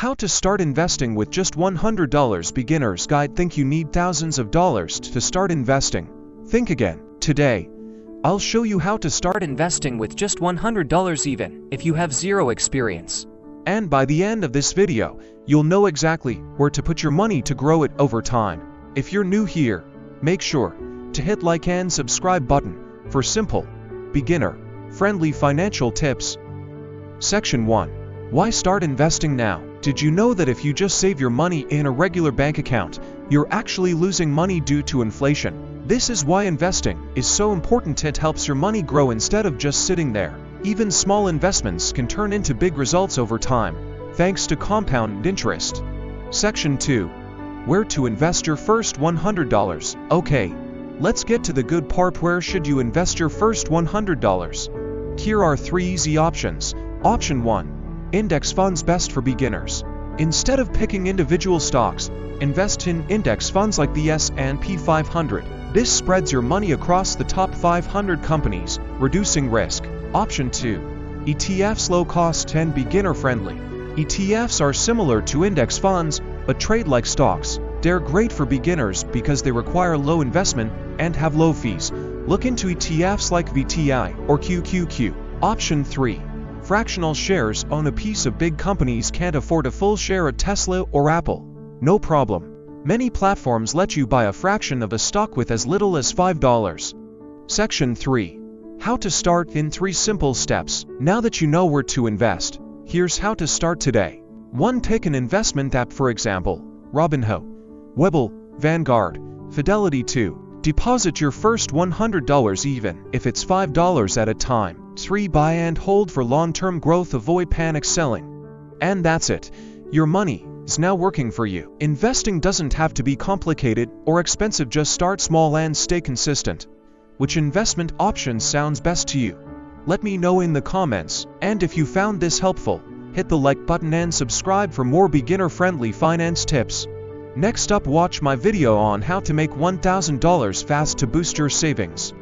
How to start investing with just $100 beginner's guide. Think you need thousands of dollars to start investing? Think again. Today, I'll show you how to start investing with just $100 even if you have zero experience. And by the end of this video, you'll know exactly where to put your money to grow it over time. If you're new here, make sure to hit like and subscribe button for simple, beginner-friendly financial tips. Section 1. Why start investing now? Did you know that if you just save your money in a regular bank account, you're actually losing money due to inflation? This is why investing is so important. It helps your money grow instead of just sitting there. Even small investments can turn into big results over time, thanks to compound interest. Section 2. Where to invest your first $100? Okay, let's get to the good part. Where should you invest your first $100? Here are 3 easy options. Option 1. Index funds, best for beginners. Instead of picking individual stocks, invest in index funds like the S&P 500. This spreads your money across the top 500 companies, reducing risk. Option 2. ETFs, low cost and beginner friendly. ETFs are similar to index funds, but trade like stocks. They're great for beginners because they require low investment and have low fees. Look into ETFs like VTI or QQQ. Option 3. Fractional shares. Own a piece of big companies. Can't afford a full share at Tesla or Apple? No problem. Many platforms let you buy a fraction of a stock with as little as $5. Section 3. How to start in 3 simple steps. Now that you know where to invest, here's how to start today. 1. Pick an investment app, for example, Robinhood, Webull, Vanguard, Fidelity. 2. Deposit your first $100 even if it's $5 at a time. 3. Buy and hold for long-term growth. Avoid panic selling. And that's it. Your money is now working for you. Investing doesn't have to be complicated or expensive. Just start small and stay consistent. Which investment option sounds best to you? Let me know in the comments. And if you found this helpful, hit the like button and subscribe for more beginner-friendly finance tips. Next up, watch my video on how to make $1,000 fast to boost your savings.